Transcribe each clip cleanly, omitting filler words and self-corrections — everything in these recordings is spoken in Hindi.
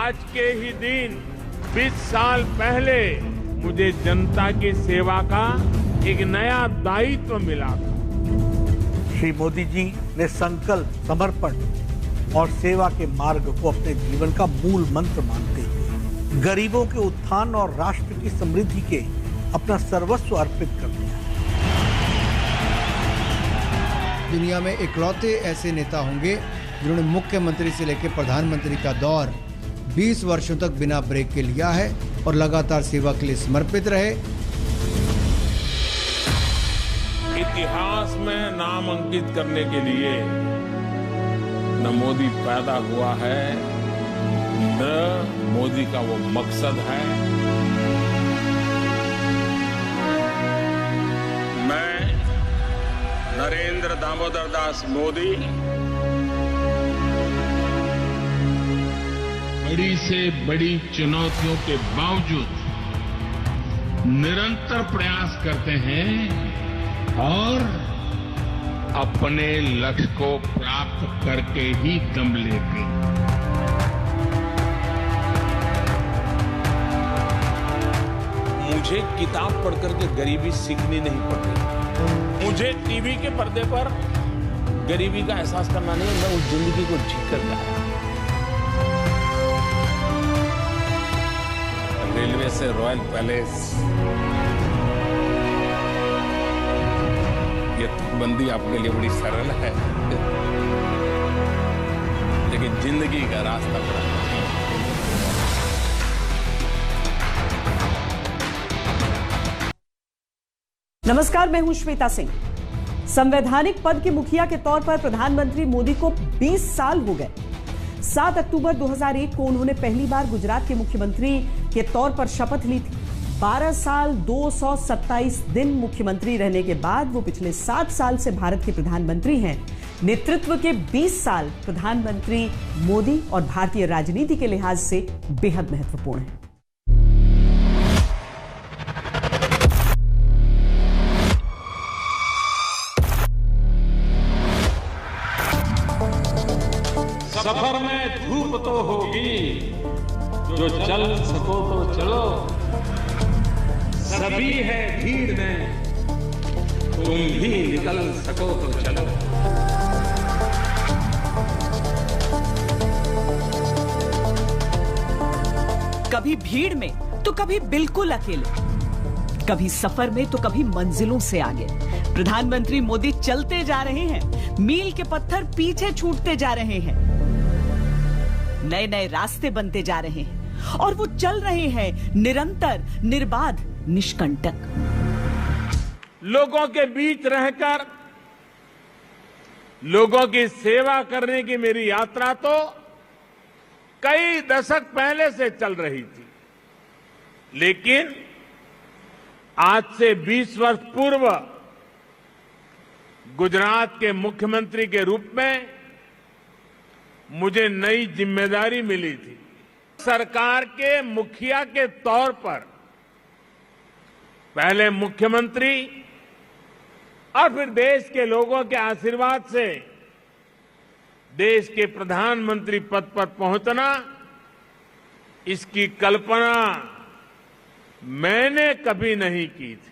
आज के ही दिन 20 साल पहले मुझे जनता की सेवा का एक नया दायित्व मिला था। श्री मोदी जी ने संकल्प, समर्पण और सेवा के मार्ग को अपने जीवन का मूल मंत्र मानते हुए गरीबों के उत्थान और राष्ट्र की समृद्धि के अपना सर्वस्व अर्पित कर दिया। दुनिया में इकलौते ऐसे नेता होंगे जिन्होंने मुख्यमंत्री से लेकर प्रधानमंत्री का दौर 20 वर्षों तक बिना ब्रेक के लिया है और लगातार सेवा के लिए समर्पित रहे। इतिहास में नाम अंकित करने के लिए न मोदी पैदा हुआ है, न मोदी का वो मकसद है। मैं नरेंद्र दामोदर दास मोदी बड़ी से बड़ी चुनौतियों के बावजूद निरंतर प्रयास करते हैं और अपने लक्ष्य को प्राप्त करके ही दम लेते हैं। मुझे किताब पढ़कर के गरीबी सीखनी नहीं पड़ती। मुझे टीवी के पर्दे पर गरीबी का एहसास करना नहीं, मैं उस जिंदगी को जी कर आया। रेलवे से रॉयल पैलेस, ये तुकबंदी आपके लिए बड़ी सरल है, लेकिन जिंदगी का रास्ता बड़ा है। नमस्कार, मैं हूं श्वेता सिंह। संवैधानिक पद के मुखिया के तौर पर प्रधानमंत्री मोदी को 20 साल हो गए। 7 अक्टूबर 2001 को उन्होंने पहली बार गुजरात के मुख्यमंत्री के तौर पर शपथ ली थी। 12 साल 227 दिन मुख्यमंत्री रहने के बाद वो पिछले 7 साल से भारत के प्रधानमंत्री हैं। नेतृत्व के 20 साल प्रधानमंत्री मोदी और भारतीय राजनीति के लिहाज से बेहद महत्वपूर्ण हैं। सफर में धूप तो होगी, जो चल सको तो चलो, सभी है भीड़ में, तुम भी निकल सको तो चलो। कभी भीड़ में तो कभी बिल्कुल अकेले, कभी सफर में तो कभी मंजिलों से आगे। प्रधानमंत्री मोदी चलते जा रहे हैं, मील के पत्थर पीछे छूटते जा रहे हैं, नए नए रास्ते बनते जा रहे हैं और वो चल रहे हैं निरंतर, निर्बाध, निष्कंटक। लोगों के बीच रहकर लोगों की सेवा करने की मेरी यात्रा तो कई दशक पहले से चल रही थी, लेकिन आज से 20 वर्ष पूर्व गुजरात के मुख्यमंत्री के रूप में मुझे नई जिम्मेदारी मिली थी। सरकार के मुखिया के तौर पर पहले मुख्यमंत्री और फिर देश के लोगों के आशीर्वाद से देश के प्रधानमंत्री पद पर पहुंचना, इसकी कल्पना मैंने कभी नहीं की थी।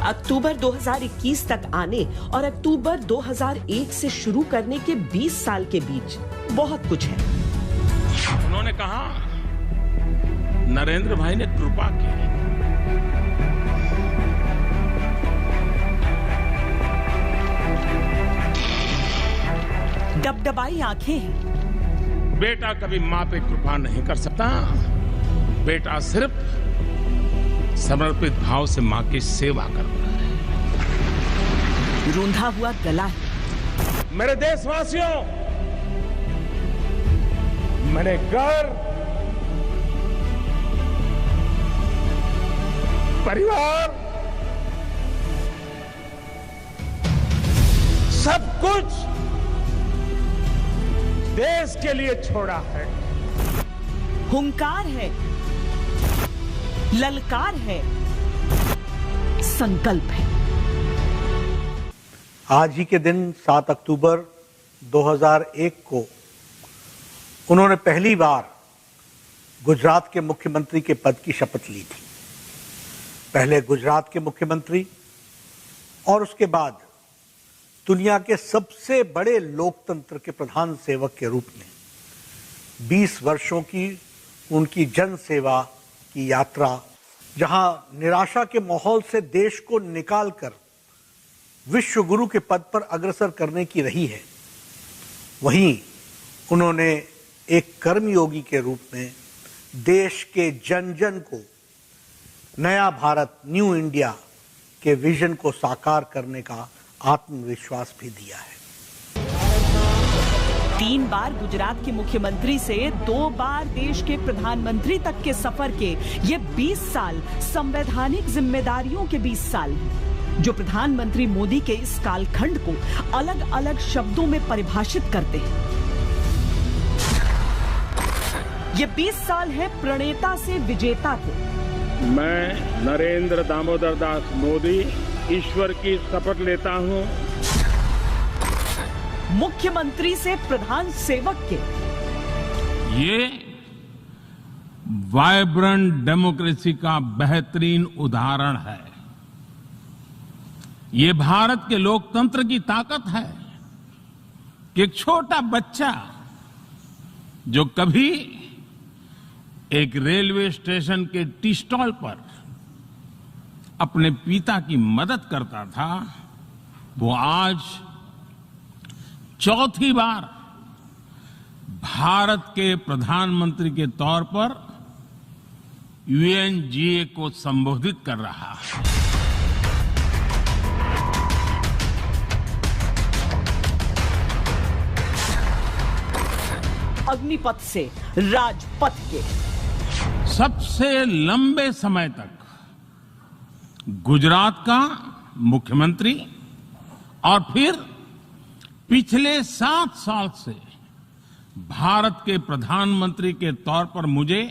अक्टूबर 2021 तक आने और अक्टूबर 2001 से शुरू करने के 20 साल के बीच बहुत कुछ है। उन्होंने कहा, नरेंद्र भाई ने कृपा की, डबडबाई आंखें हैं। बेटा कभी मां पे कृपा नहीं कर सकता, बेटा सिर्फ समर्पित भाव से मां की सेवा करता है। रूंधा हुआ गला है। मेरे देशवासियों, मैंने घर, परिवार, सब कुछ देश के लिए छोड़ा है। हुंकार है, ललकार है, संकल्प है। आज ही के दिन 7 अक्टूबर 2001 को उन्होंने पहली बार गुजरात के मुख्यमंत्री के पद की शपथ ली थी। पहले गुजरात के मुख्यमंत्री और उसके बाद दुनिया के सबसे बड़े लोकतंत्र के प्रधान सेवक के रूप में 20 वर्षों की उनकी जन सेवा की यात्रा, जहां निराशा के माहौल से देश को निकालकर विश्व गुरु के पद पर अग्रसर करने की रही है, वहीं उन्होंने एक कर्मयोगी के रूप में देश के जन जन को नया भारत, न्यू इंडिया के विजन को साकार करने का आत्मविश्वास भी दिया है। 3 बार गुजरात के मुख्यमंत्री से 2 बार देश के प्रधानमंत्री तक के सफर के ये 20 साल संवैधानिक जिम्मेदारियों के 20 साल हैं, जो प्रधानमंत्री मोदी के इस कालखंड को अलग अलग शब्दों में परिभाषित करते हैं। ये 20 साल है प्रणेता से विजेता के। मैं नरेंद्र दामोदर दास मोदी ईश्वर की शपथ लेता हूं, मुख्यमंत्री से प्रधान सेवक के। ये वाइब्रेंट डेमोक्रेसी का बेहतरीन उदाहरण है। ये भारत के लोकतंत्र की ताकत है कि एक छोटा बच्चा जो कभी एक रेलवे स्टेशन के टी स्टॉल पर अपने पिता की मदद करता था, वो आज चौथी बार भारत के प्रधानमंत्री के तौर पर UNGA को संबोधित कर रहा है। अग्निपथ से राजपथ के सबसे लंबे समय तक गुजरात का मुख्यमंत्री और फिर पिछले 7 साल से भारत के प्रधानमंत्री के तौर पर मुझे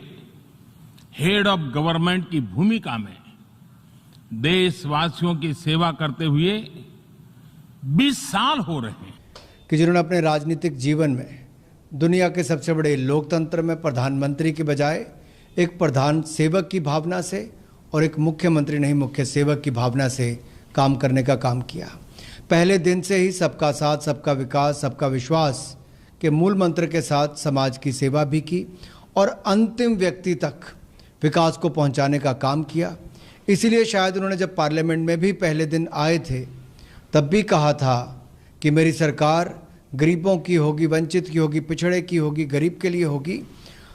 हेड ऑफ गवर्नमेंट की भूमिका में देशवासियों की सेवा करते हुए 20 साल हो रहे हैं कि जिन्होंने अपने राजनीतिक जीवन में दुनिया के सबसे बड़े लोकतंत्र में प्रधानमंत्री के बजाय एक प्रधान सेवक की भावना से और एक मुख्यमंत्री नहीं मुख्य सेवक की भावना से काम करने का काम किया। पहले दिन से ही सबका साथ, सबका विकास, सबका विश्वास के मूल मंत्र के साथ समाज की सेवा भी की और अंतिम व्यक्ति तक विकास को पहुंचाने का काम किया। इसीलिए शायद उन्होंने जब पार्लियामेंट में भी पहले दिन आए थे तब भी कहा था कि मेरी सरकार गरीबों की होगी, वंचित की होगी, पिछड़े की होगी, गरीब के लिए होगी।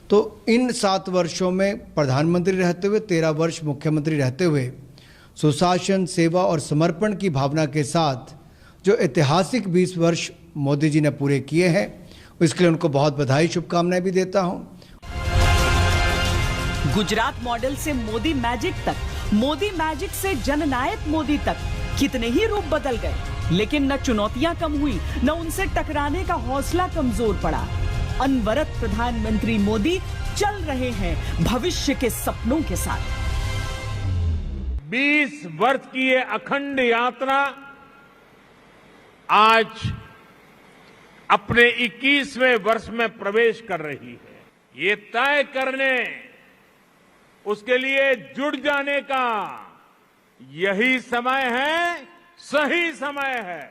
तो इन 7 वर्षों में प्रधानमंत्री रहते हुए, 13 वर्ष मुख्यमंत्री रहते हुए सुशासन, सेवा और समर्पण की भावना के साथ जो ऐतिहासिक 20 वर्ष मोदी जी ने पूरे किए हैं, इसके लिए उनको बहुत बधाई, शुभकामनाएं भी देता हूं। गुजरात मॉडल से मोदी मैजिक तक, मोदी मैजिक से जननायक मोदी तक कितने ही रूप बदल गए, लेकिन न चुनौतियां कम हुई, न उनसे टकराने का हौसला कमजोर पड़ा। अनवरत प्रधानमंत्री मोदी चल रहे हैं भविष्य के सपनों के साथ। 20 वर्ष की ये अखंड यात्रा आज अपने 21वें वर्ष में प्रवेश कर रही है। ये तय करने, उसके लिए जुट जाने का यही समय है, सही समय है।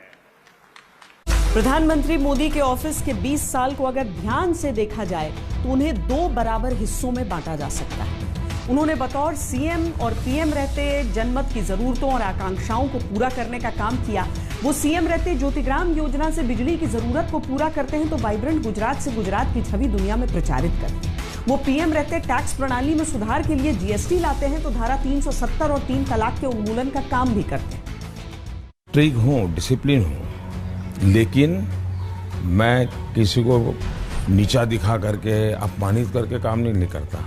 प्रधानमंत्री मोदी के ऑफिस के 20 साल को अगर ध्यान से देखा जाए तो उन्हें 2 बराबर हिस्सों में बांटा जा सकता है। उन्होंने बतौर सीएम और पीएम रहते जनमत की जरूरतों और आकांक्षाओं को पूरा करने का काम किया। वो सीएम रहते ज्योतिग्राम योजना से बिजली की जरूरत को पूरा करते हैं तो वाइब्रेंट गुजरात से गुजरात की छवि दुनिया में प्रचारित करते हैं। वो पीएम रहते टैक्स प्रणाली में सुधार के लिए जीएसटी लाते हैं तो धारा 370 और 3 तलाक के उन्मूलन का काम भी करते हैं। ट्रिक हूँ, डिसिप्लिन हूँ, लेकिन मैं किसी को नीचा दिखा करके, अपमानित करके काम नहीं करता।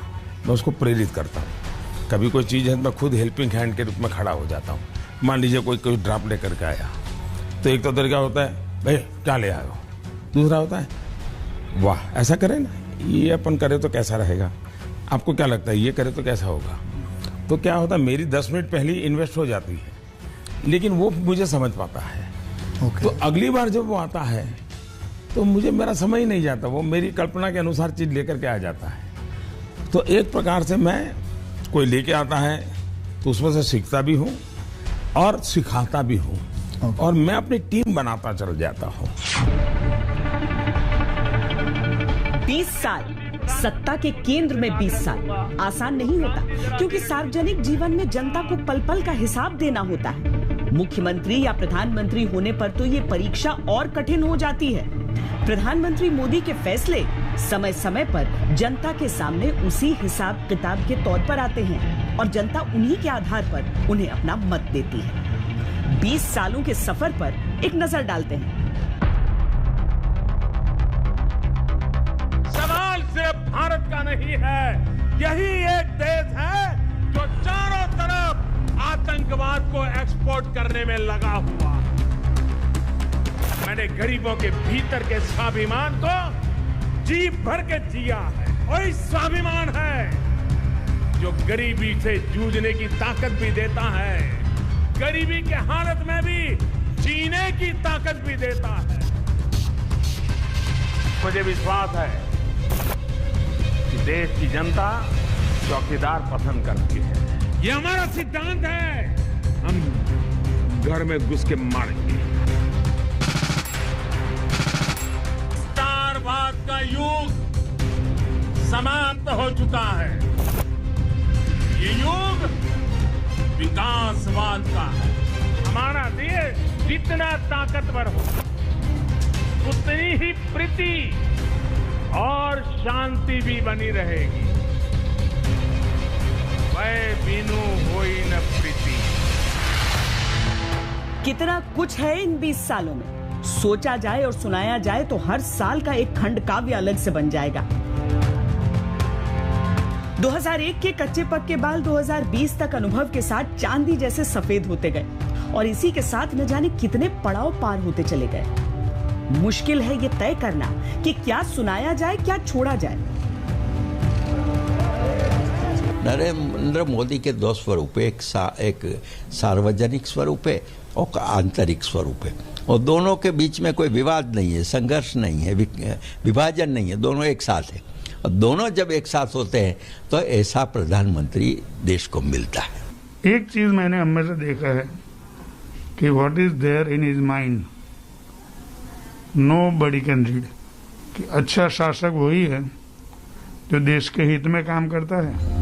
मैं उसको प्रेरित करता हूँ। कभी कोई चीज़ है तो मैं खुद हेल्पिंग हैंड के रूप में खड़ा हो जाता हूँ। मान लीजिए कोई ड्राफ्ट लेकर के आया तो एक तो तरीका होता है, भाई क्या ले आए हो, दूसरा होता है वाह ऐसा करें ना, ये अपन करे तो कैसा रहेगा, आपको क्या लगता है ये करे तो कैसा होगा। तो क्या होता है, मेरी 10 मिनट पहले इन्वेस्ट हो जाती है, लेकिन वो मुझे समझ पाता है। तो अगली बार जब वो आता है तो मुझे मेरा समय ही नहीं जाता, वो मेरी कल्पना के अनुसार चीज लेकर के आ जाता है। तो एक प्रकार से मैं कोई लेके आता है तो उसमें से सीखता भी हूँ और सिखाता भी हूँ, और मैं अपनी टीम बनाता चल जाता हूँ। 20 साल सत्ता के केंद्र में 20 साल आसान नहीं होता, क्योंकि सार्वजनिक जीवन में जनता को पल पल का हिसाब देना होता है। मुख्यमंत्री या प्रधानमंत्री होने पर तो ये परीक्षा और कठिन हो जाती है। प्रधानमंत्री मोदी के फैसले समय समय पर जनता के सामने उसी हिसाब किताब के तौर पर आते हैं और जनता उन्हीं के आधार पर उन्हें अपना मत देती है। 20 सालों के सफर पर एक नजर डालते हैं। सवाल सिर्फ भारत का नहीं है, यही एक देश है जो चारों तरफ आतंकवाद को एक्सपोर्ट करने में लगा हुआ। मैंने गरीबों के भीतर के स्वाभिमान को जी भर के जिया है, और स्वाभिमान है जो गरीबी से जूझने की ताकत भी देता है, गरीबी के हालत में भी जीने की ताकत भी देता है। मुझे विश्वास है कि देश की जनता चौकीदार पसंद करती है। ये हमारा सिद्धांत है, हम घर में घुस के मारेंगे। विस्तारवाद का युग समाप्त हो चुका है, ये युग विकासवाद का है। हमारा देश जितना ताकतवर हो, उतनी ही प्रीति और शांति भी बनी रहेगी। वै बिनु होई न प्रीति। कितना कुछ है इन 20 सालों में। सोचा जाए और सुनाया जाए तो हर साल का एक खंड काव्य अलग से बन जाएगा। 2001 के कच्चे पक्के बाल 2020 तक अनुभव के साथ चांदी जैसे सफेद होते गए, और इसी के साथ न जाने कितने पड़ाव पार होते चले गए। मुश्किल है ये तय करना कि क्या सुनाया जाए, क्या छोड़ा जाए। नरेंद्र मोदी के 2 स्वरूप है, एक सार्वजनिक स्वरूप है और आंतरिक स्वरूप है, और दोनों के बीच में कोई विवाद नहीं है, संघर्ष नहीं है, विभाजन नहीं है, दोनों एक साथ है। और दोनों जब एक साथ होते हैं तो ऐसा प्रधानमंत्री देश को मिलता है। एक चीज मैंने हमेशा देखा है कि what is there in his mind nobody can read, कि अच्छा शासक वही है जो देश के हित में काम करता है।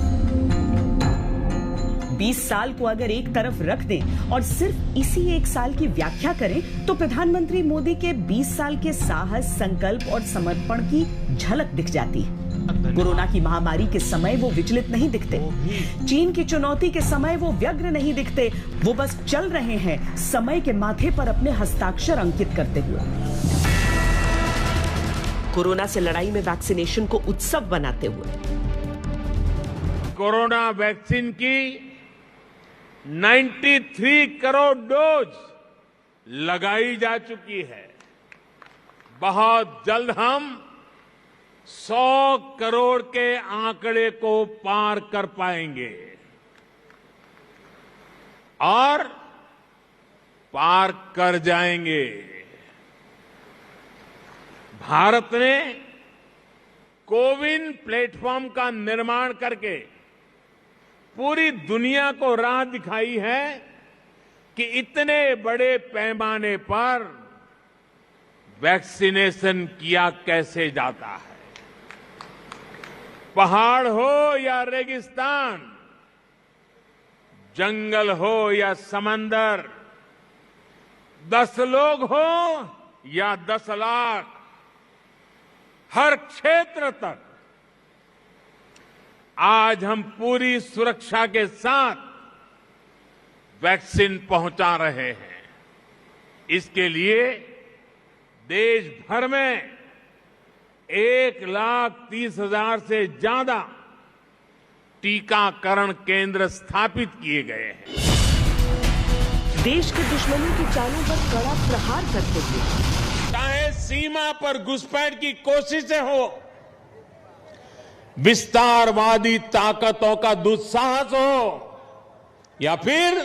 20 साल को अगर एक तरफ रख दें और सिर्फ इसी एक साल की व्याख्या करें तो प्रधानमंत्री मोदी के 20 साल के साहस, संकल्प और समर्पण की झलक दिख जाती है। कोरोना की महामारी के समय वो विचलित नहीं दिखते, चीन की चुनौती के समय वो व्यग्र नहीं दिखते, वो बस चल रहे हैं समय के माथे पर अपने हस्ताक्षर अंकित करते हुए। कोरोना से लड़ाई में वैक्सीनेशन को उत्सव बनाते हुए। कोरोना वैक्सीन की 93 करोड़ डोज लगाई जा चुकी है। बहुत जल्द हम 100 करोड़ के आंकड़े को पार कर पाएंगे, और पार कर जाएंगे। भारत ने कोविन प्लेटफॉर्म का निर्माण करके पूरी दुनिया को राह दिखाई है कि इतने बड़े पैमाने पर वैक्सीनेशन किया कैसे जाता है। पहाड़ हो या रेगिस्तान, जंगल हो या समंदर, 10 लोग हो या 10 लाख, हर क्षेत्र तक आज हम पूरी सुरक्षा के साथ वैक्सीन पहुंचा रहे हैं। इसके लिए देश भर में 1,30,000 से ज्यादा टीकाकरण केंद्र स्थापित किए गए हैं। देश के दुश्मनों की चालों पर कड़ा प्रहार करते हुए, चाहे सीमा पर घुसपैठ की कोशिशें हो, विस्तारवादी ताकतों का दुस्साहस हो, या फिर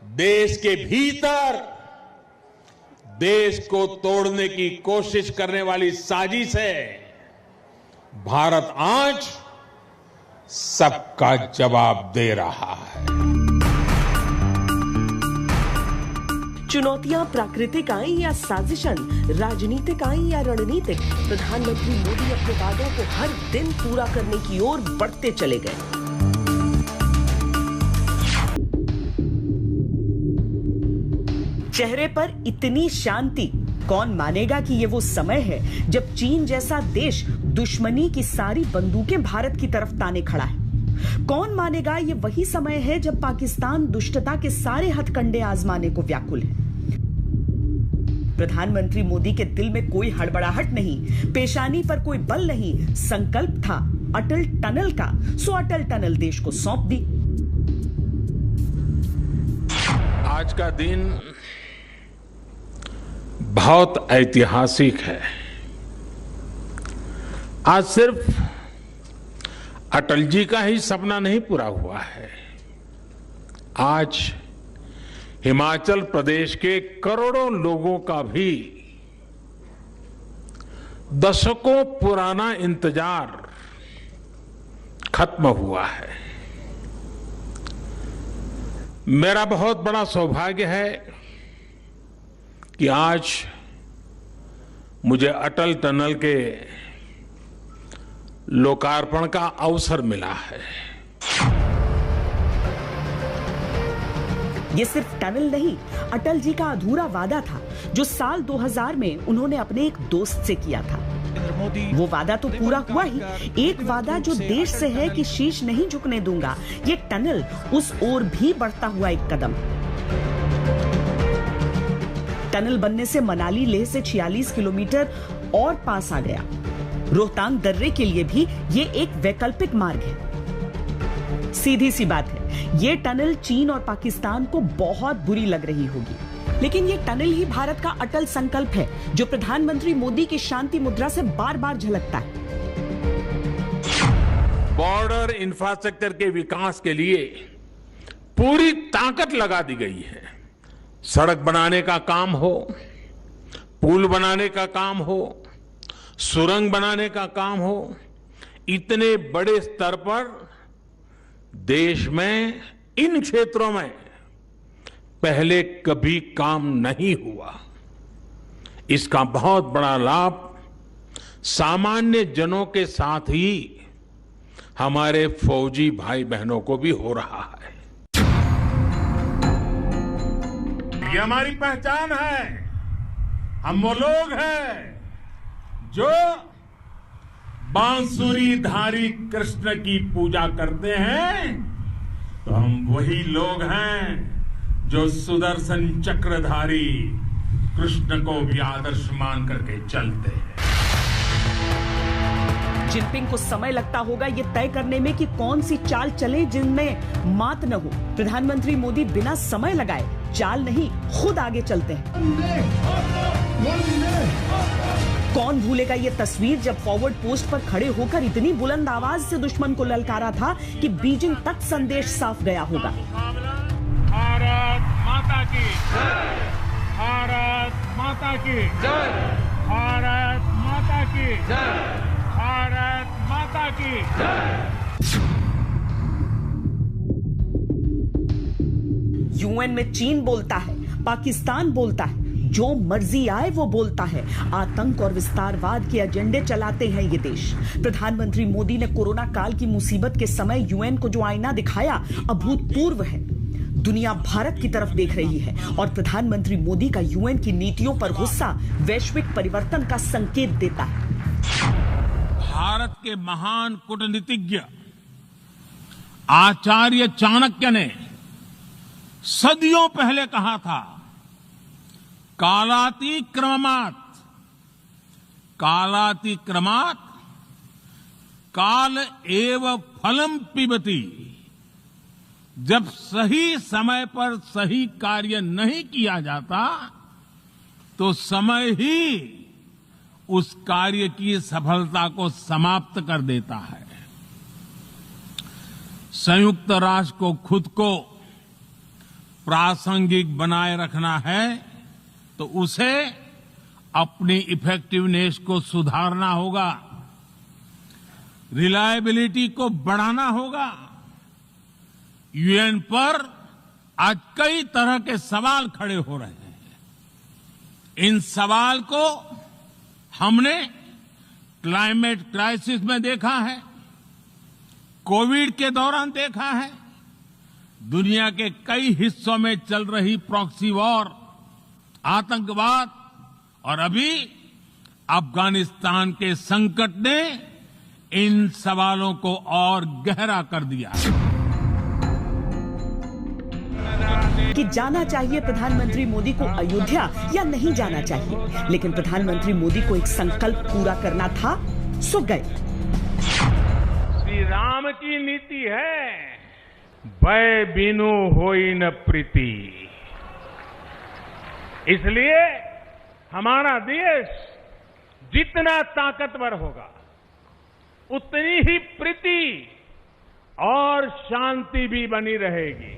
देश के भीतर देश को तोड़ने की कोशिश करने वाली साजिश है, भारत आज सबका जवाब दे रहा है। चुनौतियां प्राकृतिक आई या साजिशन, राजनीतिक आई या रणनीतिक, प्रधानमंत्री मोदी अपने वादों को हर दिन पूरा करने की ओर बढ़ते चले गए। चेहरे पर इतनी शांति, कौन मानेगा कि ये वो समय है जब चीन जैसा देश दुश्मनी की सारी बंदूकें भारत की तरफ ताने खड़ा है। कौन मानेगा ये वही समय है जब पाकिस्तान दुष्टता के सारे हथकंडे आजमाने को व्याकुल है। प्रधानमंत्री मोदी के दिल में कोई हड़बड़ाहट नहीं, पेशानी पर कोई बल नहीं, संकल्प था अटल टनल का, सो अटल टनल देश को सौंप दी। आज का दिन बहुत ऐतिहासिक है। आज सिर्फ अटल जी का ही सपना नहीं पूरा हुआ है, आज हिमाचल प्रदेश के करोड़ों लोगों का भी दशकों पुराना इंतजार खत्म हुआ है। मेरा बहुत बड़ा सौभाग्य है कि आज मुझे अटल टनल के लोकार्पण का अवसर मिला है। ये सिर्फ टनल नहीं, अटल जी का अधूरा वादा था जो साल 2000 में उन्होंने अपने एक दोस्त से किया था। वो वादा तो पूरा हुआ ही, एक वादा जो देश से है कि शीश नहीं झुकने दूंगा। ये टनल उस ओर भी बढ़ता हुआ एक कदम। टनल बनने से मनाली लेह से 46 किलोमीटर और पास आ गया। रोहतांग दर्रे के लिए भी ये एक वैकल्पिक मार्ग है। सीधी सी बात है, ये टनल चीन और पाकिस्तान को बहुत बुरी लग रही होगी, लेकिन ये टनल ही भारत का अटल संकल्प है जो प्रधानमंत्री मोदी की शांति मुद्रा से बार बार झलकता है। बॉर्डर इंफ्रास्ट्रक्चर के विकास के लिए पूरी ताकत लगा दी गई है। सड़क बनाने का काम हो, पुल बनाने का काम हो, सुरंग बनाने का काम हो, इतने बड़े स्तर पर देश में इन क्षेत्रों में पहले कभी काम नहीं हुआ। इसका बहुत बड़ा लाभ सामान्य जनों के साथ ही हमारे फौजी भाई बहनों को भी हो रहा है। ये हमारी पहचान है। हम वो लोग हैं जो बांसुरीधारी कृष्ण की पूजा करते हैं, तो हम वही लोग हैं जो सुदर्शन चक्रधारी कृष्ण को भी आदर्श मान करके चलते हैं। जिनपिंग को समय लगता होगा ये तय करने में कि कौन सी चाल चले जिनमें मात न हो। प्रधानमंत्री मोदी बिना समय लगाए चाल नहीं, खुद आगे चलते हैं। कौन भूलेगा ये तस्वीर जब फॉरवर्ड पोस्ट पर खड़े होकर इतनी बुलंद आवाज से दुश्मन को ललकारा था कि बीजिंग तक संदेश साफ गया होगा। भारत माता की जय, भारत माता की जय, भारत माता की जय, भारत माता की जय। यूएन में चीन बोलता है, पाकिस्तान बोलता है, जो मर्जी आए वो बोलता है। आतंक और विस्तारवाद के एजेंडे चलाते हैं ये देश। प्रधानमंत्री मोदी ने कोरोना काल की मुसीबत के समय यूएन को जो आईना दिखाया, अभूतपूर्व है। दुनिया भारत की तरफ देख रही है और प्रधानमंत्री मोदी का यूएन की नीतियों पर गुस्सा वैश्विक परिवर्तन का संकेत देता है। भारत के महान कूटनीतिज्ञ आचार्य चाणक्य ने सदियों पहले कहा था, कालातिक्रमात् कालातिक्रमात् काल एव फलम पिबति। जब सही समय पर सही कार्य नहीं किया जाता तो समय ही उस कार्य की सफलता को समाप्त कर देता है। संयुक्त राष्ट्र को खुद को प्रासंगिक बनाए रखना है तो उसे अपनी इफेक्टिवनेस को सुधारना होगा, रिलायबिलिटी को बढ़ाना होगा। यूएन पर आज कई तरह के सवाल खड़े हो रहे हैं। इन सवाल को हमने क्लाइमेट क्राइसिस में देखा है, कोविड के दौरान देखा है, दुनिया के कई हिस्सों में चल रही प्रॉक्सी वॉर, आतंकवाद और अभी अफगानिस्तान के संकट ने इन सवालों को और गहरा कर दिया है। कि जाना चाहिए प्रधानमंत्री मोदी को अयोध्या या नहीं जाना चाहिए, लेकिन प्रधानमंत्री मोदी को एक संकल्प पूरा करना था, सो गए। श्री राम की नीति है, भय बिनु होई न प्रीति। इसलिए हमारा देश जितना ताकतवर होगा, उतनी ही प्रीति और शांति भी बनी रहेगी।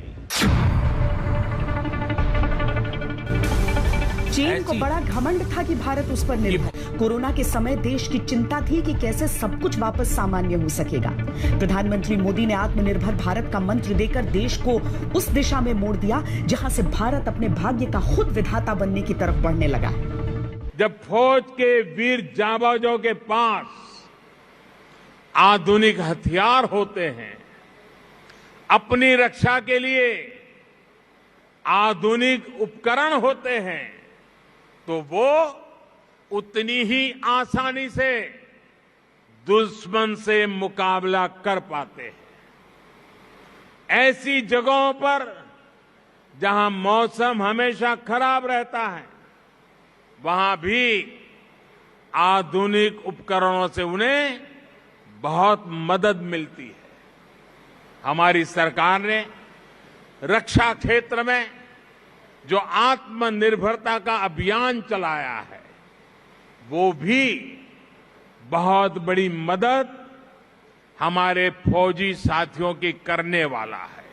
चीन को बड़ा घमंड था कि भारत उस पर निर्भर। कोरोना के समय देश की चिंता थी कि कैसे सब कुछ वापस सामान्य हो सकेगा। प्रधानमंत्री मोदी ने आत्मनिर्भर भारत का मंत्र देकर देश को उस दिशा में मोड़ दिया जहां से भारत अपने भाग्य का खुद विधाता बनने की तरफ बढ़ने लगा। जब फौज के वीर जाबाजों के पास आधुनिक हथियार होते हैं, अपनी रक्षा के लिए आधुनिक उपकरण होते हैं, तो वो उतनी ही आसानी से दुश्मन से मुकाबला कर पाते हैं। ऐसी जगहों पर जहां मौसम हमेशा खराब रहता है, वहां भी आधुनिक उपकरणों से उन्हें बहुत मदद मिलती है। हमारी सरकार ने रक्षा क्षेत्र में जो आत्मनिर्भरता का अभियान चलाया है, वो भी बहुत बड़ी मदद हमारे फौजी साथियों की करने वाला है।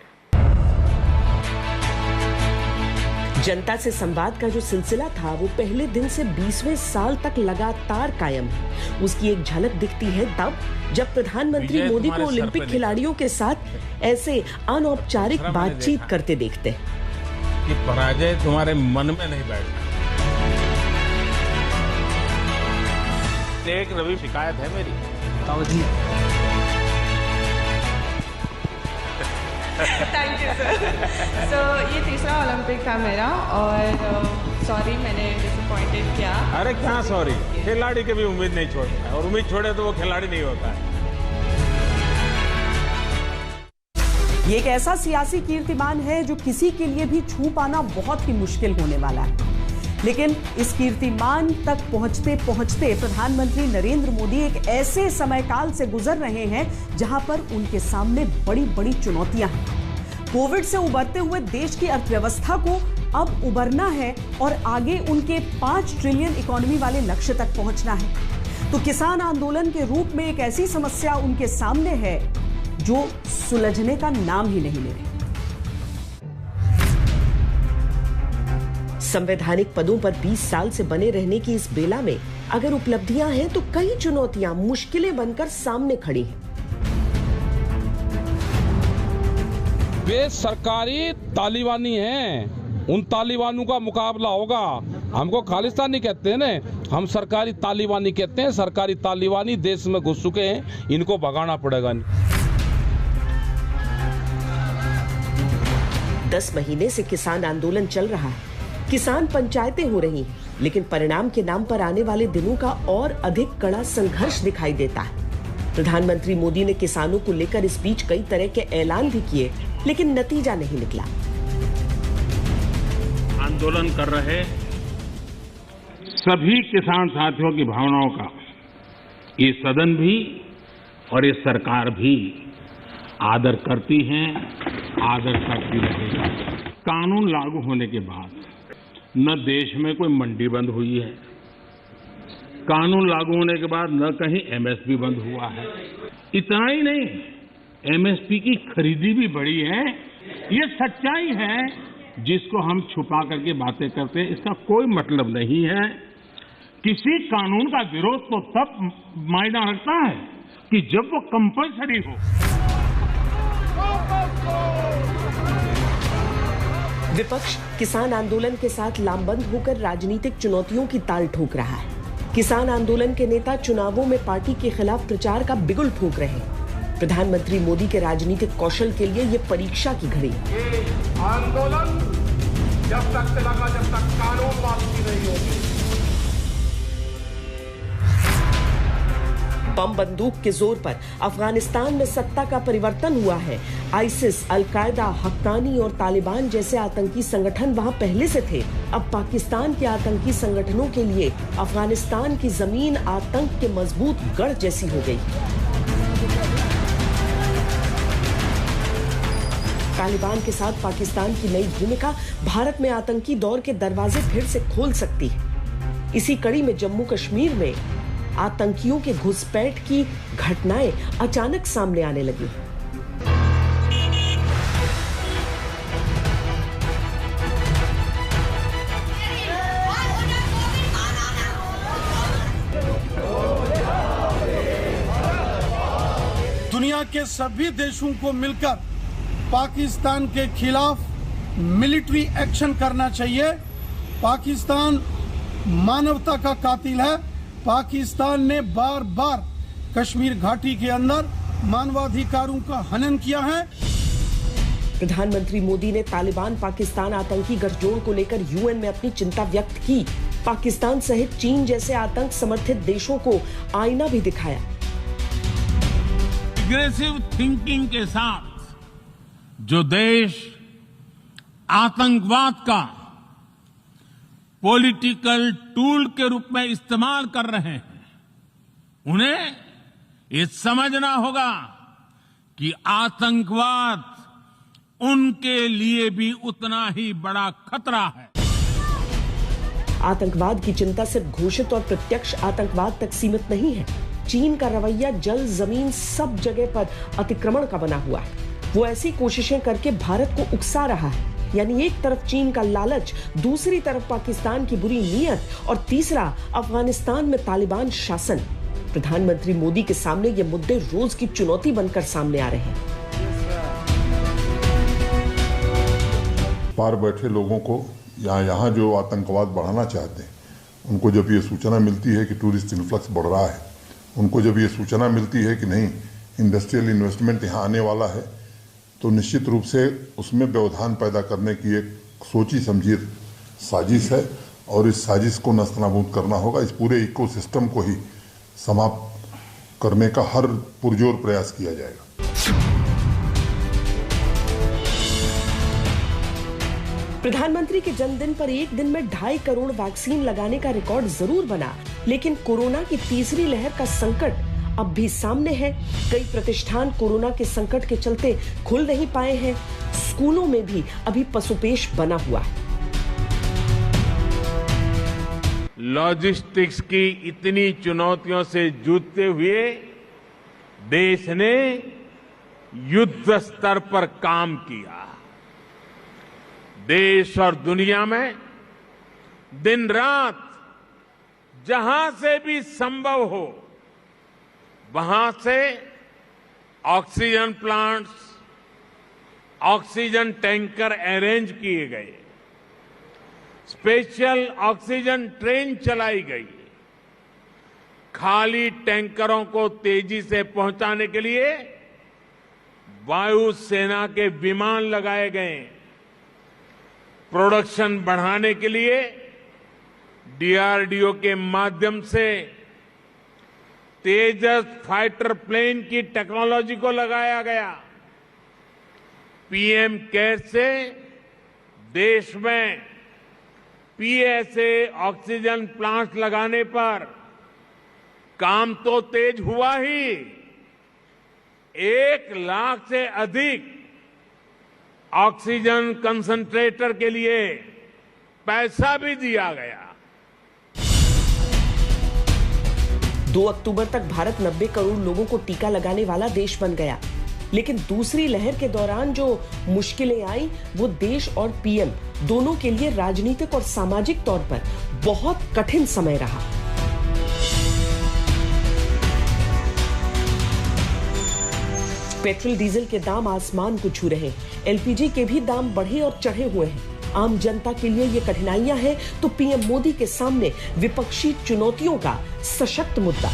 जनता से संवाद का जो सिलसिला था वो पहले दिन से 20वें साल तक लगातार कायम है। उसकी एक झलक दिखती है तब जब प्रधानमंत्री मोदी को ओलंपिक खिलाड़ियों के साथ ऐसे अनौपचारिक बातचीत करते देखते हैं। कि पराजय तुम्हारे मन में नहीं बैठना। एक रवि शिकायत है मेरी। Thank you sir. सो ये तीसरा ओलंपिक था मेरा और सॉरी मैंने डिसअपॉइंटेड किया। अरे क्या सॉरी, खिलाड़ी कभी उम्मीद नहीं छोड़ता है और उम्मीद छोड़े तो वो खिलाड़ी नहीं होता है। ये एक ऐसा सियासी कीर्तिमान है जो किसी के लिए भी छू पाना बहुत ही मुश्किल होने वाला है। लेकिन इस कीर्तिमान तक पहुंचते पहुंचते प्रधानमंत्री नरेंद्र मोदी एक ऐसे समयकाल से गुजर रहे हैं जहां पर उनके सामने बड़ी बड़ी चुनौतियां हैं। कोविड से उबरते हुए देश की अर्थव्यवस्था को अब उबरना है और आगे उनके 5 ट्रिलियन इकोनॉमी वाले लक्ष्य तक पहुंचना है। तो किसान आंदोलन के रूप में एक ऐसी समस्या उनके सामने है जो सुलझने का नाम ही नहीं ले रही। संवैधानिक पदों पर 20 साल से बने रहने की इस बेला में अगर उपलब्धियां हैं तो कई चुनौतियां, मुश्किलें बनकर सामने खड़ी हैं। वे सरकारी तालिबानी हैं, उन तालिबानों का मुकाबला होगा। हमको खालिस्तानी कहते हैं ना, हम सरकारी तालिबानी कहते हैं। सरकारी तालिबानी देश में घुस चुके हैं, इनको भगाना पड़ेगा। 10 महीने से किसान आंदोलन चल रहा है, किसान पंचायतें हो रही हैं, लेकिन परिणाम के नाम पर आने वाले दिनों का और अधिक कड़ा संघर्ष दिखाई देता है। प्रधानमंत्री मोदी ने किसानों को लेकर इस बीच कई तरह के ऐलान भी किए, लेकिन नतीजा नहीं निकला। आंदोलन कर रहे सभी किसान साथियों की भावनाओं का ये सदन भी और ये सरकार भी आदर करती हैं, आदर करती रहेगा। कानून लागू होने के बाद न देश में कोई मंडी बंद हुई है, कानून लागू होने के बाद न कहीं एमएसपी बंद हुआ है। इतना ही नहीं, एमएसपी की खरीदी भी बढ़ी है। ये सच्चाई है जिसको हम छुपा करके बातें करते हैं, इसका कोई मतलब नहीं है। किसी कानून का विरोध तो तब मायना रखता है कि जब वो कंपल्सरी हो। विपक्ष किसान आंदोलन के साथ लामबंद होकर राजनीतिक चुनौतियों की ताल ठोक रहा है। किसान आंदोलन के नेता चुनावों में पार्टी के खिलाफ प्रचार का बिगुल फूंक रहे हैं। प्रधानमंत्री मोदी के राजनीतिक कौशल के लिए ये परीक्षा की घड़ी है। आंदोलन जब तक चलेगा जब तक कानून वापसी नहीं होगी। बम बंदूक के जोर पर अफगानिस्तान में सत्ता का परिवर्तन हुआ है। आईसिस, अलकायदा, हक्कानी और तालिबान जैसे आतंकी संगठन वहां पहले से थे। अब पाकिस्तान के आतंकी संगठनों के लिए अफगानिस्तान की जमीन आतंक के मजबूत गढ़ जैसी हो गई। तालिबान के साथ पाकिस्तान की नई भूमिका भारत में आतंकी दौर के दरवाजे फिर से खोल सकती है। इसी कड़ी में जम्मू कश्मीर में आतंकियों के घुसपैठ की घटनाएं अचानक सामने आने लगी। दुनिया के सभी देशों को मिलकर पाकिस्तान के खिलाफ मिलिट्री एक्शन करना चाहिए। पाकिस्तान मानवता का कातिल है। पाकिस्तान ने बार बार कश्मीर घाटी के अंदर मानवाधिकारों का हनन किया है। प्रधानमंत्री मोदी ने तालिबान पाकिस्तान आतंकी गठजोड़ को लेकर यूएन में अपनी चिंता व्यक्त की। पाकिस्तान सहित चीन जैसे आतंक समर्थित देशों को आईना भी दिखाया। एग्रेसिव थिंकिंग के साथ जो देश आतंकवाद का पॉलिटिकल टूल के रूप में इस्तेमाल कर रहे हैं, उन्हें ये समझना होगा कि आतंकवाद उनके लिए भी उतना ही बड़ा खतरा है। आतंकवाद की चिंता सिर्फ घोषित और प्रत्यक्ष आतंकवाद तक सीमित नहीं है। चीन का रवैया जल, जमीन सब जगह पर अतिक्रमण का बना हुआ है। वो ऐसी कोशिशें करके भारत को उकसा रहा है। यानी एक तरफ चीन का लालच, दूसरी तरफ पाकिस्तान की बुरी नीयत और तीसरा अफगानिस्तान में तालिबान शासन। प्रधानमंत्री मोदी के सामने ये मुद्दे रोज की चुनौती बनकर सामने आ रहे हैं। पार बैठे लोगों को यहाँ जो आतंकवाद बढ़ाना चाहते हैं, उनको जब ये सूचना मिलती है कि टूरिस्ट इन्फ्लक्स बढ़ रहा है, उनको जब ये सूचना मिलती है कि नहीं इंडस्ट्रियल इन्वेस्टमेंट यहाँ आने वाला है, तो निश्चित रूप से उसमें व्यवधान पैदा करने की एक सोची समझी साजिश है और इस साजिश को नस्तनाबूद करना होगा। इस पूरे इकोसिस्टम को ही समाप्त करने का हर पुरजोर प्रयास किया जाएगा। प्रधानमंत्री के जन्मदिन पर एक दिन में 2.5 करोड़ वैक्सीन लगाने का रिकॉर्ड जरूर बना, लेकिन कोरोना की तीसरी लहर का संकट अब भी सामने है। कई प्रतिष्ठान कोरोना के संकट के चलते खुल नहीं पाए हैं। स्कूलों में भी अभी पसुपेश बना हुआ है। लॉजिस्टिक्स की इतनी चुनौतियों से जूझते हुए देश ने युद्ध स्तर पर काम किया। देश और दुनिया में दिन रात जहां से भी संभव हो वहां से oxygen plants, oxygen tanker arrange किए गए, स्पेशल ऑक्सीजन ट्रेन चलाई गई, खाली टैंकरों को तेजी से पहुंचाने के लिए वायुसेना के विमान लगाए गए, प्रोडक्शन बढ़ाने के लिए डीआरडीओ के माध्यम से तेजस फाइटर प्लेन की टेक्नोलॉजी को लगाया गया। पीएम केयर से देश में पीएसए ऑक्सीजन प्लांट लगाने पर काम तो तेज हुआ ही, 1 लाख से अधिक ऑक्सीजन कंसंट्रेटर के लिए पैसा भी दिया गया। 2 अक्टूबर तक भारत 90 करोड़ लोगों को टीका लगाने वाला देश बन गया। लेकिन दूसरी लहर के दौरान जो मुश्किलें आई वो देश और पीएम दोनों के लिए राजनीतिक और सामाजिक तौर पर बहुत कठिन समय रहा। पेट्रोल डीजल के दाम आसमान को छू रहे, एलपीजी के भी दाम बढ़े और चढ़े हुए हैं। आम जनता के लिए ये कठिनाइयां हैं तो पीएम मोदी के सामने विपक्षी चुनौतियों का सशक्त मुद्दा।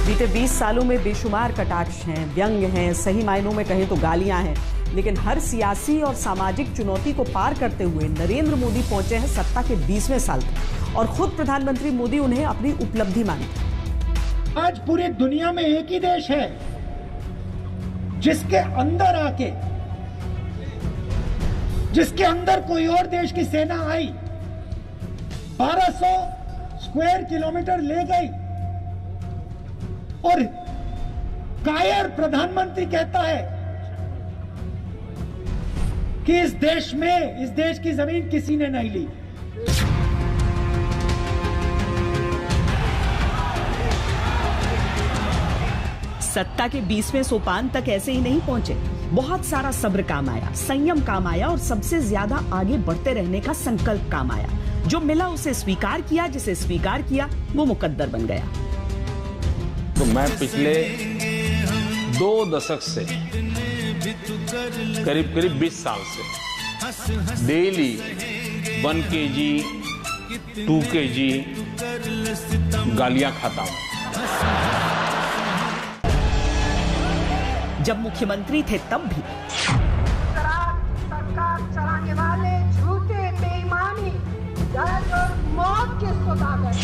बीते 20 सालों में बेशुमार कटाक्ष हैं, व्यंग्य हैं, सही मायनों में कहें तो गालियां हैं, लेकिन हर सियासी और सामाजिक चुनौती को पार करते हुए नरेंद्र मोदी पहुंचे हैं सत्ता के 20वें साल तक और खुद प्रधानमंत्री मोदी उन्हें अपनी उपलब्धि मानते हैं। आज पूरी दुनिया में एक ही देश है जिसके अंदर आके, जिसके अंदर कोई और देश की सेना आई, 1200 स्क्वायर किलोमीटर ले गई और कायर प्रधानमंत्री कहता है कि इस देश में, इस देश की जमीन किसी ने नहीं ली। सत्ता के 20वें सोपान तक ऐसे ही नहीं पहुंचे। बहुत सारा सब्र काम आया, संयम काम आया और सबसे ज्यादा आगे बढ़ते रहने का संकल्प काम आया। जो मिला उसे स्वीकार किया, जिसे स्वीकार किया वो मुकद्दर बन गया। तो मैं पिछले 2 दशक से करीब 20 साल से डेली 1 kg 2 kg गालियां खाता हूं। जब मुख्यमंत्री थे तब भी सरकार चलाने वाले झूठे, बेईमानी, दर्द और मौत के सौदागर।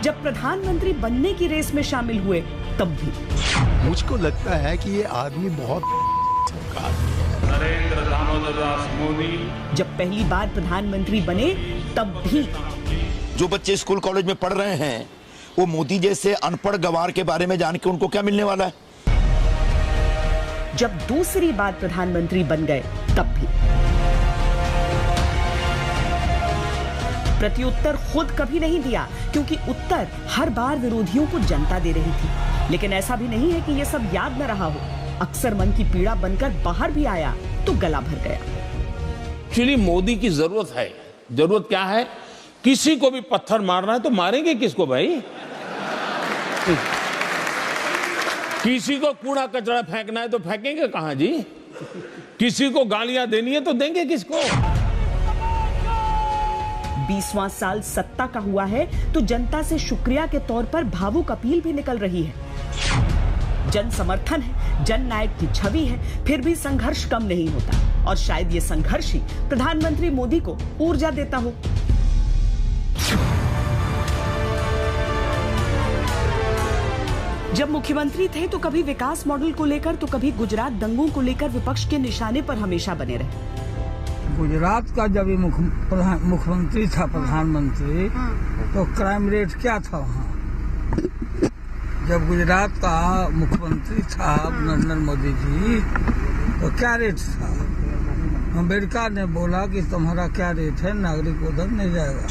जब प्रधानमंत्री बनने की रेस में शामिल हुए तब भी मुझको लगता है कि ये आदमी बहुत नरेंद्र दामोदर दास मोदी जब पहली बार प्रधानमंत्री बने तब भी जो बच्चे स्कूल कॉलेज में पढ़ रहे हैं वो मोदी जैसे अनपढ़ गवार के बारे में जान के उनको क्या मिलने वाला है। जब दूसरी बार प्रधानमंत्री बन गए तब भी प्रत्युत्तर खुद कभी नहीं दिया, क्योंकि उत्तर हर बार विरोधियों को जनता दे रही थी। लेकिन ऐसा भी नहीं है कि ये सब याद न रहा हो। अक्सर मन की पीड़ा बनकर बाहर भी आया तो गला भर गया। एक्चुअली मोदी की जरूरत है। जरूरत क्या है? किसी को भी पत्थर मारना है तो मारेंगे किसको भाई? किसी को कूड़ा कचरा फेंकना है तो फेंकेंगे कहां जी? किसी को गालियां देनी है तो देंगे किसको? 20वां साल सत्ता का हुआ है तो जनता से शुक्रिया के तौर पर भावुक अपील भी निकल रही है। जन समर्थन है, जन नायक की छवि है, फिर भी संघर्ष कम नहीं होता और शायद ये संघर्ष ही प्रधानमंत्री मोदी को ऊर्जा देता हो। जब मुख्यमंत्री थे तो कभी विकास मॉडल को लेकर तो कभी गुजरात दंगों को लेकर विपक्ष के निशाने पर हमेशा बने रहे। गुजरात का जब ये मुख्यमंत्री था, प्रधानमंत्री, तो क्राइम रेट क्या था वहाँ? जब गुजरात का मुख्यमंत्री था नरेंद्र मोदी जी, तो क्या रेट था? अमेरिका ने बोला कि तुम्हारा क्या रेट है, नागरिक उधर नहीं जाएगा।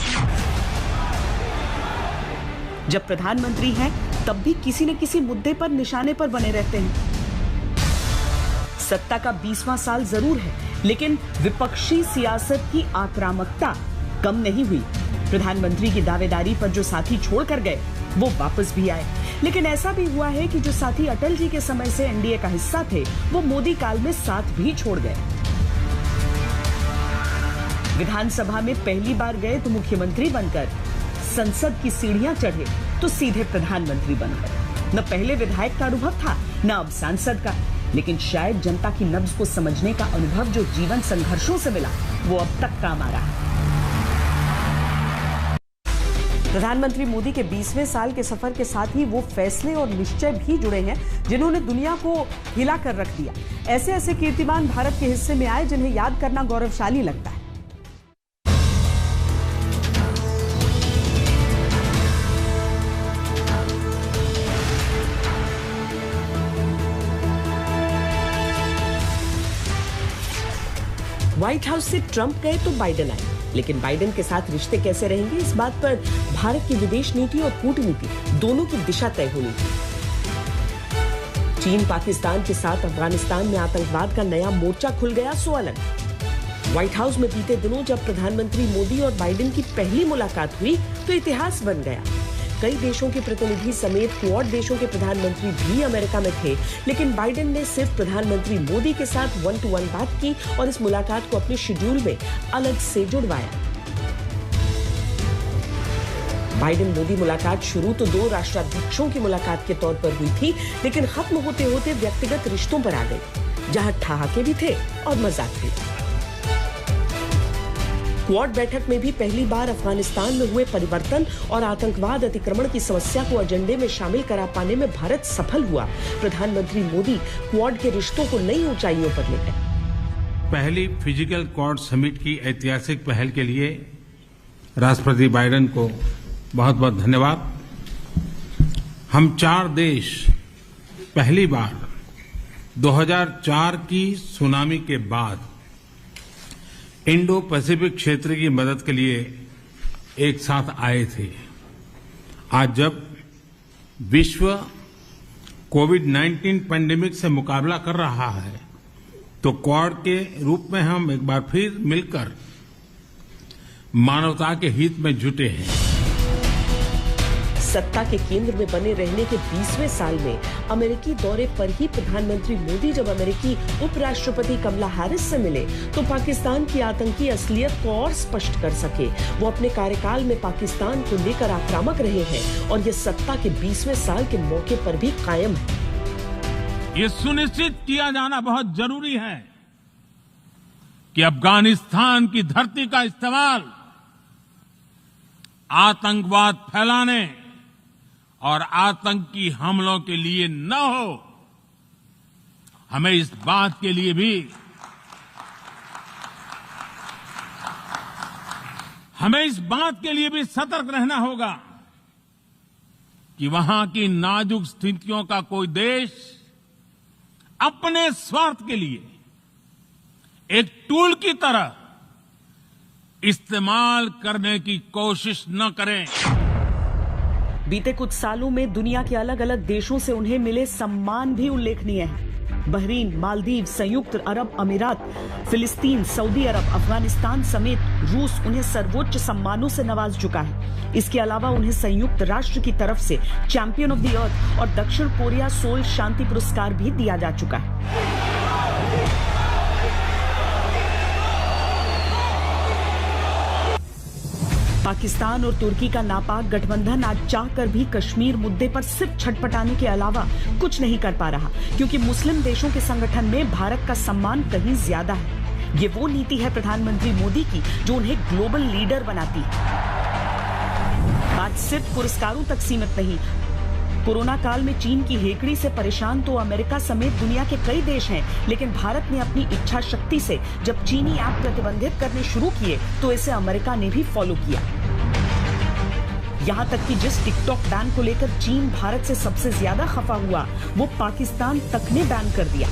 जब प्रधानमंत्री हैं तब भी किसी न किसी मुद्दे पर निशाने पर बने रहते हैं। सत्ता का 20वां साल जरूर है, लेकिन विपक्षी सियासत की आक्रामकता कम नहीं हुई। प्रधानमंत्री की दावेदारी पर जो साथी छोड़कर गए वो वापस भी आए, लेकिन ऐसा भी हुआ है कि जो साथी अटल जी के समय से एनडीए का हिस्सा थे वो मोदी काल में साथ भी छोड़ गए। विधानसभा में पहली बार गए तो मुख्यमंत्री बनकर, संसद की सीढ़ियां चढ़े तो सीधे प्रधानमंत्री बन गए। न पहले विधायक का अनुभव था, न अब सांसद का, लेकिन शायद जनता की नब्ज को समझने का अनुभव जो जीवन संघर्षों से मिला वो अब तक काम आ रहा है। प्रधानमंत्री मोदी के 20वें साल के सफर के साथ ही वो फैसले और निश्चय भी जुड़े हैं जिन्होंने दुनिया को हिला कर रख दिया। ऐसे ऐसे कीर्तिमान भारत के हिस्से में आए जिन्हें याद करना गौरवशाली लगता है। व्हाइट हाउस से ट्रंप गए तो बाइडेन आए, लेकिन बाइडेन के साथ रिश्ते कैसे रहेंगे, इस बात पर भारत की विदेश नीति और कूटनीति दोनों की दिशा तय होनी थी। चीन पाकिस्तान के साथ अफगानिस्तान में आतंकवाद का नया मोर्चा खुल गया, सो अलग। व्हाइट हाउस में बीते दिनों जब प्रधानमंत्री मोदी और बाइडेन की पहली मुलाकात हुई तो इतिहास बन गया। कई देशों के प्रतिनिधि समेत क्वाड देशों के प्रधानमंत्री भी अमेरिका में थे, लेकिन बाइडेन ने सिर्फ प्रधानमंत्री मोदी के साथ 1-to-1 बात की और इस मुलाकात को अपने शेड्यूल में अलग से जुड़वाया। बाइडेन मोदी मुलाकात शुरू तो दो राष्ट्राध्यक्षों की मुलाकात के तौर पर हुई थी, लेकिन खत्म होते होते व्यक्तिगत रिश्तों पर आ गई, जहां ठहाके भी थे और मजाक भी। क्वाड बैठक में भी पहली बार अफगानिस्तान में हुए परिवर्तन और आतंकवाद अतिक्रमण की समस्या को एजेंडे में शामिल करा पाने में भारत सफल हुआ। प्रधानमंत्री मोदी क्वाड के रिश्तों को नई ऊंचाइयों पर ले गए। पहली फिजिकल क्वाड समिट की ऐतिहासिक पहल के लिए राष्ट्रपति बाइडेन को बहुत बहुत धन्यवाद। हम 4 देश पहली बार 2004 की सुनामी के बाद इंडो पैसिफिक क्षेत्र की मदद के लिए एक साथ आए थे। आज जब विश्व कोविड-19 पैंडेमिक से मुकाबला कर रहा है तो क्वाड के रूप में हम एक बार फिर मिलकर मानवता के हित में जुटे हैं। सत्ता के केंद्र में बने रहने के 20वें साल में अमेरिकी दौरे पर ही प्रधानमंत्री मोदी जब अमेरिकी उपराष्ट्रपति कमला हैरिस से मिले तो पाकिस्तान की आतंकी असलियत को और स्पष्ट कर सके। वो अपने कार्यकाल में पाकिस्तान को लेकर आक्रामक रहे हैं और ये सत्ता के 20वें साल के मौके पर भी कायम है। ये सुनिश्चित किया जाना बहुत जरूरी है कि अफगानिस्तान की धरती का इस्तेमाल आतंकवाद फैलाने और आतंकी हमलों के लिए न हो। हमें इस बात के लिए भी सतर्क रहना होगा कि वहां की नाजुक स्थितियों का कोई देश अपने स्वार्थ के लिए एक टूल की तरह इस्तेमाल करने की कोशिश न करें। बीते कुछ सालों में दुनिया के अलग अलग देशों से उन्हें मिले सम्मान भी उल्लेखनीय हैं। बहरीन, मालदीव, संयुक्त अरब अमीरात, फिलिस्तीन, सऊदी अरब, अफगानिस्तान समेत रूस उन्हें सर्वोच्च सम्मानों से नवाज चुका है। इसके अलावा उन्हें संयुक्त राष्ट्र की तरफ से चैंपियन ऑफ द अर्थ और दक्षिण कोरिया सोल शांति पुरस्कार भी दिया जा चुका है। पाकिस्तान और तुर्की का नापाक गठबंधन आज चाहकर भी कश्मीर मुद्दे पर सिर्फ छटपटाने के अलावा कुछ नहीं कर पा रहा, क्योंकि मुस्लिम देशों के संगठन में भारत का सम्मान कहीं ज्यादा है। ये वो नीति है प्रधानमंत्री मोदी की जो उन्हें ग्लोबल लीडर बनाती है। बात सिर्फ पुरस्कारों तक सीमित नहीं। कोरोना काल में चीन की हेकड़ी से परेशान तो अमेरिका समेत दुनिया के कई देश हैं, लेकिन भारत ने अपनी इच्छा शक्ति से जब चीनी ऐप प्रतिबंधित करने शुरू किए तो इसे अमेरिका ने भी फॉलो किया। यहां तक कि जिस टिकटॉक बैन को लेकर चीन भारत से सबसे ज्यादा खफा हुआ, वो पाकिस्तान तक ने बैन कर दिया।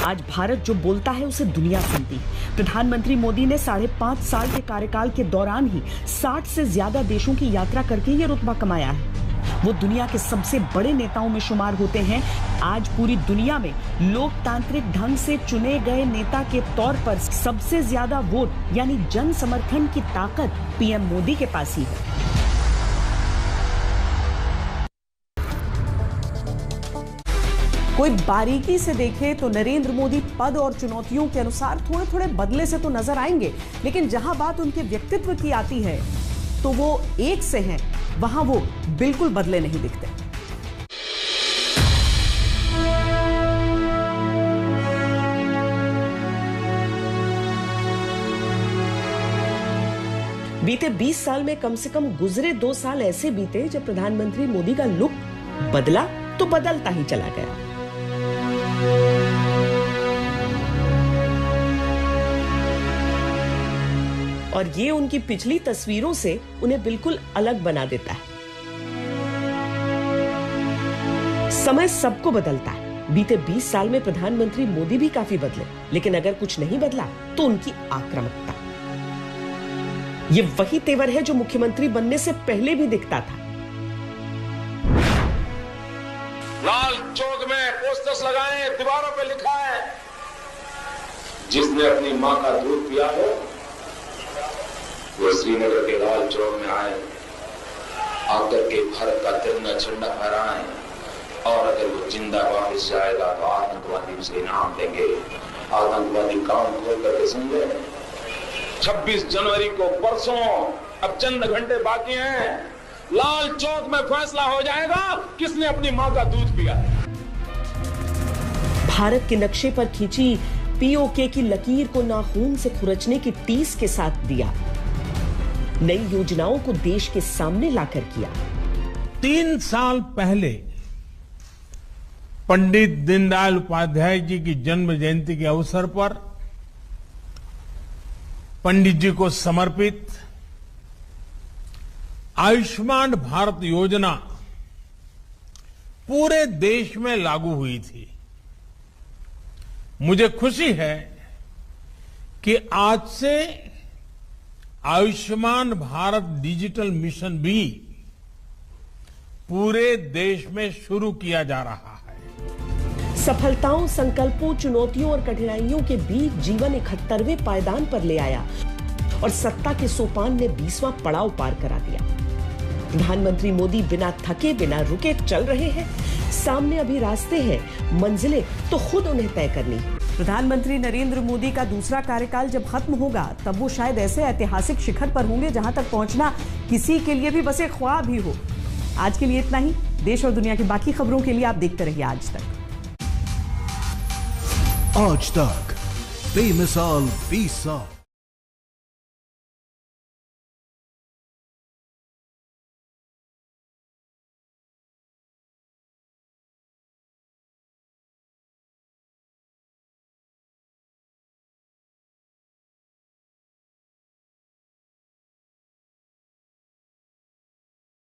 आज भारत जो बोलता है उसे दुनिया सुनती है। प्रधानमंत्री मोदी ने 5.5 साल के कार्यकाल के दौरान ही 60 से ज्यादा देशों की यात्रा करके ये रुतबा कमाया है। वो दुनिया के सबसे बड़े नेताओं में शुमार होते हैं। आज पूरी दुनिया में लोकतांत्रिक ढंग से चुने गए नेता के तौर पर सबसे ज्यादा वोट यानी जन समर्थन की ताकत पीएम मोदी के पास ही है। कोई बारीकी से देखे तो नरेंद्र मोदी पद और चुनौतियों के अनुसार थोड़े थोड़े बदले से तो नजर आएंगे, लेकिन जहां बात उनके व्यक्तित्व की आती है तो वो एक से हैं, वहां वो बिल्कुल बदले नहीं दिखते। बीते 20 साल में कम से कम गुजरे 2 साल ऐसे बीते जब प्रधानमंत्री मोदी का लुक बदला तो बदलता ही चला गया। और ये उनकी पिछली तस्वीरों से उन्हें बिल्कुल अलग बना देता है। समय सबको बदलता है, बीते 20 साल में प्रधानमंत्री मोदी भी काफी बदले, लेकिन अगर कुछ नहीं बदला तो उनकी आक्रामकता। ये वही तेवर है जो मुख्यमंत्री बनने से पहले भी दिखता था। लाल चौक में पोस्टर्स लगाए, दीवारों पे लिखा है, जिसने अपनी मां का दूध पिया हो वो श्रीनगर के लाल चौक में आए, आकर के भारत का तिरंगा झंडा फहराएं, और अगर वो जिंदा वापस जाएगा तो आतंकवादी उसे इनाम देंगे। आतंकवादी काम खोल करके सुन ले। 26 जनवरी को परसों, अब चंद घंटे बाकी हैं, लाल चौक में फैसला हो जाएगा किसने अपनी मां का दूध पिया। भारत के नक्शे पर खींची पीओके की लकीर को नाखून से खुरचने की टीस के साथ दिया, नई योजनाओं को देश के सामने लाकर किया। 3 साल पहले पंडित दीनदयाल उपाध्याय जी की जन्म जयंती के अवसर पर पंडित जी को समर्पित आयुष्मान भारत योजना पूरे देश में लागू हुई थी। मुझे खुशी है कि आज से आयुष्मान भारत डिजिटल मिशन भी पूरे देश में शुरू किया जा रहा है। सफलताओं, संकल्पों, चुनौतियों और कठिनाइयों के बीच जीवन 71वें पायदान पर ले आया और सत्ता के सोपान ने 20वां पड़ाव पार करा दिया। प्रधानमंत्री मोदी बिना थके, बिना रुके चल रहे हैं। सामने अभी रास्ते हैं, मंजिलें तो खुद उन्हें तय करनी है। प्रधानमंत्री नरेंद्र मोदी का दूसरा कार्यकाल जब खत्म होगा तब वो शायद ऐसे ऐतिहासिक शिखर पर होंगे जहां तक पहुंचना किसी के लिए भी बस एक ख्वाब ही हो। आज के लिए इतना ही। देश और दुनिया की बाकी खबरों के लिए आप देखते रहिए आज तक। आज तक बेमिसाल 20 साल।